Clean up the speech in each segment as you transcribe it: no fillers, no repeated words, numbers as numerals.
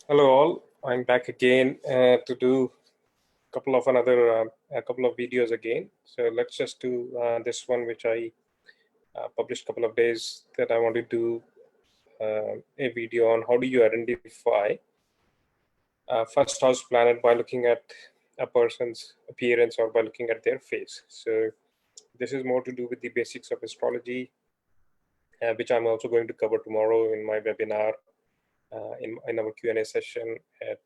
Hello all, I'm back again to do a couple of videos again. So let's just do this one, which I published a couple of days that I want to do a video on how do you identify first house planet by looking at a person's appearance or by looking at their face. So this is more to do with the basics of astrology, which I'm also going to cover tomorrow in my webinar in our Q&A session at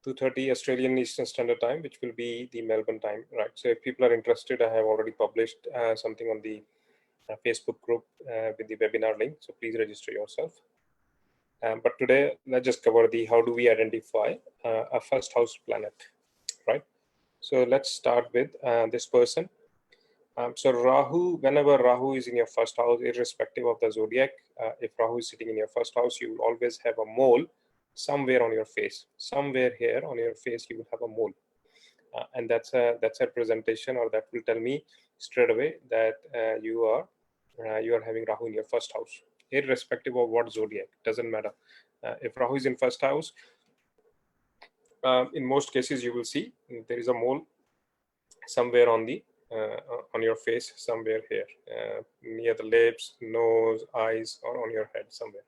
2:30 Australian Eastern Standard Time, which will be the Melbourne time, right? So if people are interested, I have already published something on the Facebook group with the webinar link. So please register yourself. But today, let's just cover the how do we identify a first house planet, right? So let's start with this person. So Rahu, whenever Rahu is in your first house, irrespective of the zodiac, if Rahu is sitting in your first house, you will always have a mole somewhere on your face. Somewhere here on your face, you will have a mole. And that's a presentation, or that will tell me straight away that you are having Rahu in your first house, irrespective of what zodiac. Doesn't matter. If Rahu is in first house, in most cases you will see there is a mole somewhere on your face, somewhere here, near the lips, nose, eyes, or on your head somewhere.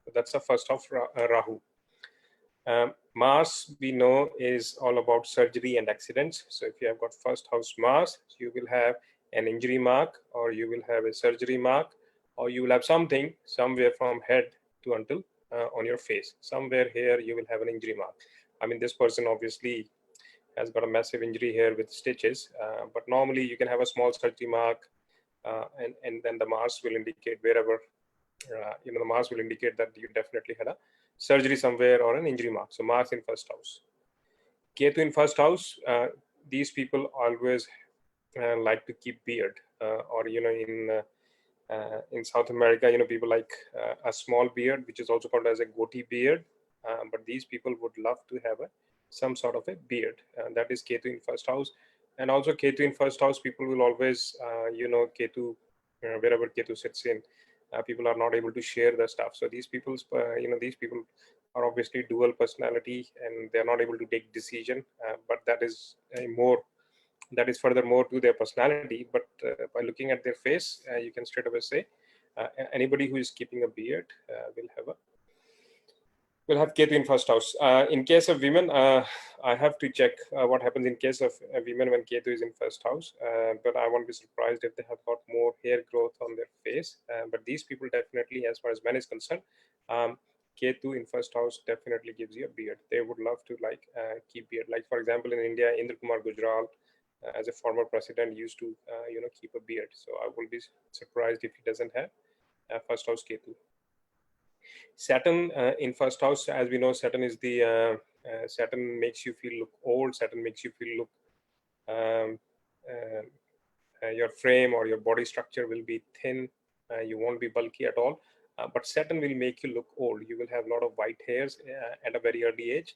So that's the first of Rahu. Mars, we know, is all about surgery and accidents. So if you have got first house Mars, you will have an injury mark, or you will have a surgery mark, or you will have something somewhere from head to until on your face. Somewhere here you will have an injury mark. I mean, this person obviously has got a massive injury here with stitches, but normally you can have a small surgery mark, and then the Mars will indicate wherever, the Mars will indicate that you definitely had a surgery somewhere or an injury mark. So Mars in first house. Ketu in first house, these people always like to keep beard, or in South America, people like a small beard, which is also called as a goatee beard. But these people would love to have some sort of a beard. That is Ketu in first house. And also Ketu in first house, people will always, Ketu, wherever Ketu sits in, people are not able to share the stuff. So these people's, these people are obviously dual personality, and they're not able to take decision. But that is furthermore to their personality. But by looking at their face, you can straight away say anybody who is keeping a beard will have Ketu in first house. In case of women, I have to check what happens in case of women when Ketu is in first house. But I won't be surprised if they have got more hair growth on their face. But these people definitely, as far as men is concerned, Ketu in first house definitely gives you a beard. They would love to keep beard. Like for example, in India, Indra Kumar Gujral, as a former president, used to keep a beard. So I will be surprised if he doesn't have first house Ketu. Saturn in first house, as we know, Saturn is the Saturn makes you feel look old. Saturn makes you feel look your frame or your body structure will be thin. You won't be bulky at all. But Saturn will make you look old. You will have a lot of white hairs at a very early age,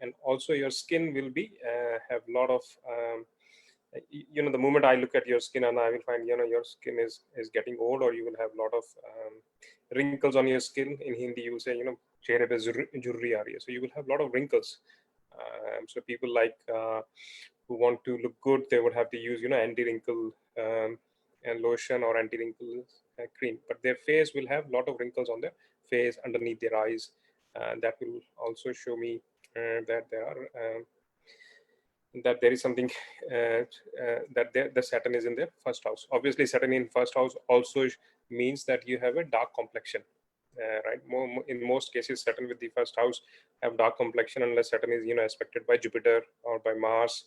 and also your skin will be have a lot of the moment I look at your skin, and I will find your skin is getting old, or you will have a lot of wrinkles on your skin. In Hindi you say chehre pe jurri aa rahi hai. So you will have a lot of wrinkles. So people who want to look good, they would have to use anti-wrinkle and lotion or anti-wrinkle cream, but their face will have a lot of wrinkles on their face, underneath their eyes. That will also show me that there is something the Saturn is in their first house. Obviously, Saturn in first house also means that you have a dark complexion, right? In most cases, Saturn with the first house have dark complexion, unless Saturn is aspected by Jupiter or by Mars,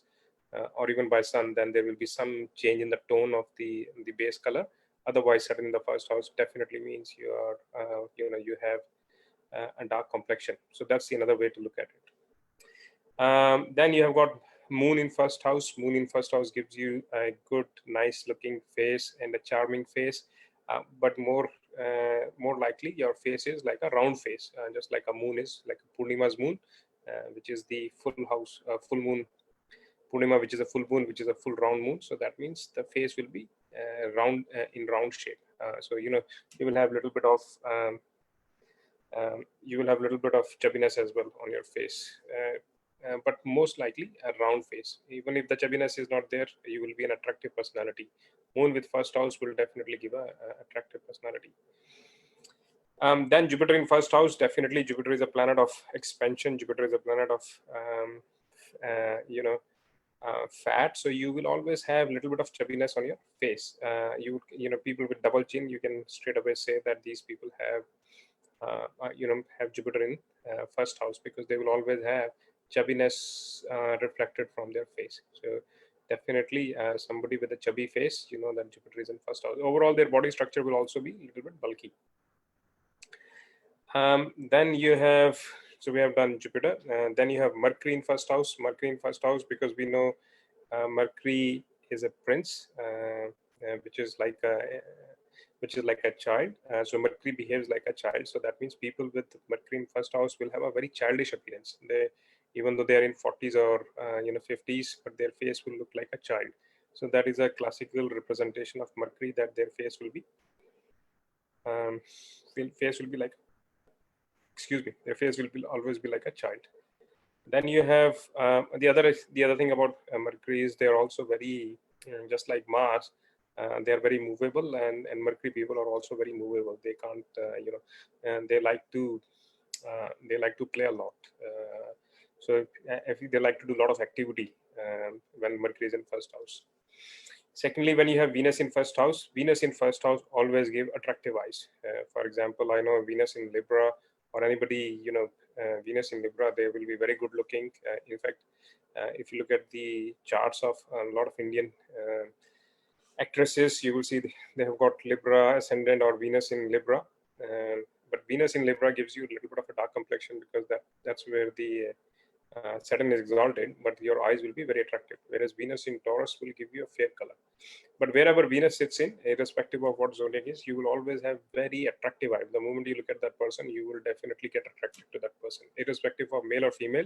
or even by Sun. Then there will be some change in the tone of the base color. Otherwise, Saturn in the first house definitely means you are you have a dark complexion. So that's another way to look at it. Then you have got Moon in first house. Moon in first house gives you a good, nice looking face and a charming face, but more likely your face is like a round face, just like a moon is, like Purnima's moon, which is the full house, full moon. Purnima, which is a full moon, which is a full round moon. So that means the face will be round, in round shape. So you will have a little bit of you will have a little bit of chubbiness as well on your face. But most likely a round face. Even if the chubbiness is not there, you will be an attractive personality. Moon with first house will definitely give a attractive personality. Then Jupiter in first house, definitely Jupiter is a planet of expansion. Jupiter is a planet of fat. So you will always have a little bit of chubbiness on your face. People with double chin, you can straight away say that these people have Jupiter in first house, because they will always have chubbiness reflected from their face. So definitely somebody with a chubby face, you know that Jupiter is in first house. Overall, their body structure will also be a little bit bulky. Then you have, so we have done Jupiter, then you have Mercury in first house. Mercury in first house, because we know Mercury is a prince, which is like a child. So Mercury behaves like a child. So that means people with Mercury in first house will have a very childish appearance. Even though they are in 40s or 50s, but their face will look like a child. So that is a classical representation of Mercury, that their face will be like, their face will always be like a child. Then you have the other thing about Mercury is they are also very, just like Mars, they are very movable, and Mercury people are also very movable. They can't, and they like to play a lot. So if they like to do a lot of activity when Mercury is in first house. Secondly, when you have Venus in first house always give attractive eyes. For example, I know Venus in Libra, or anybody, Venus in Libra, they will be very good looking. In fact, if you look at the charts of a lot of Indian actresses, you will see they have got Libra ascendant or Venus in Libra. But Venus in Libra gives you a little bit of a dark complexion, because that's where the Saturn is exalted, but your eyes will be very attractive. Whereas Venus in Taurus will give you a fair color. But wherever Venus sits in, irrespective of what zodiac is, you will always have very attractive eyes. The moment you look at that person, you will definitely get attracted to that person, irrespective of male or female.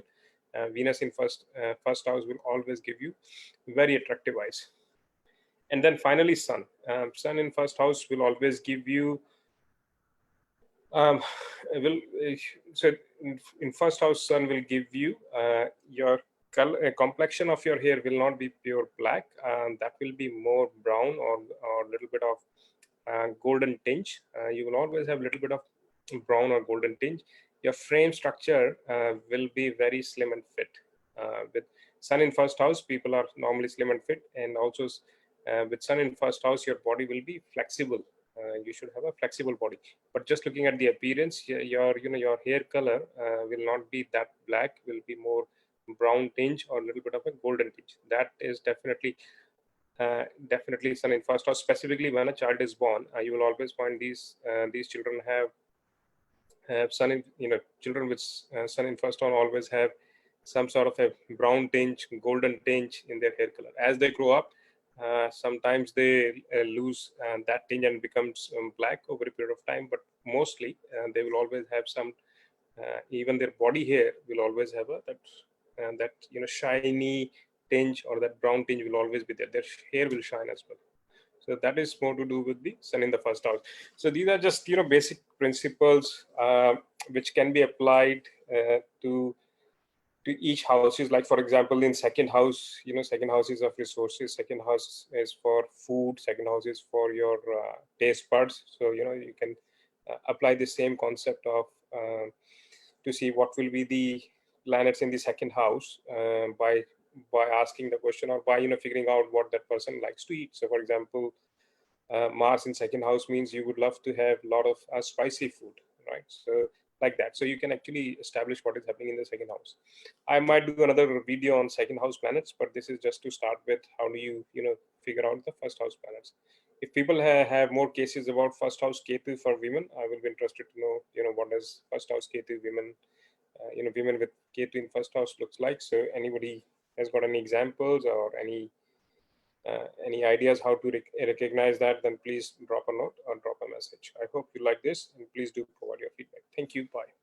Venus in first house will always give you very attractive eyes. And then finally, Sun. Sun in first house will always give you will so in first house, Sun will give you your color, complexion of your hair will not be pure black. That will be more brown, or a little bit of golden tinge. You will always have a little bit of brown or golden tinge. Your frame structure will be very slim and fit. With Sun in first house, people are normally slim and fit, and also with Sun in first house, your body will be flexible. You should have a flexible body. But just looking at the appearance, your hair color will not be that black. Will be more brown tinge or a little bit of a golden tinge. That is definitely Sun in first house. Specifically, when a child is born, you will always find these children have Sun in, children with Sun in first house always have some sort of a brown tinge, golden tinge in their hair color. As they grow up, sometimes they lose that tinge and becomes black over a period of time, but mostly they will always have some, even their body hair will always have that shiny tinge, or that brown tinge will always be there. Their hair will shine as well. So that is more to do with the Sun in the first house. So these are just basic principles which can be applied to each house. Is like, for example, in second house, second house is of resources, second house is for food, second house is for your taste buds. So you can apply the same concept of to see what will be the planets in the second house by asking the question, or by figuring out what that person likes to eat. So for example, Mars in second house means you would love to have a lot of spicy food, right? So like that. So you can actually establish what is happening in the second house. I might do another video on second house planets, but this is just to start with. How do you figure out the first house planets? If people have more cases about first house Ketu for women, I will be interested to know what does first house Ketu women, women with Ketu in first house looks like. So anybody has got any examples or any ideas how to recognize that, then please drop a note or drop a message. I hope you like this, and please do provide your feedback. Thank you. Bye.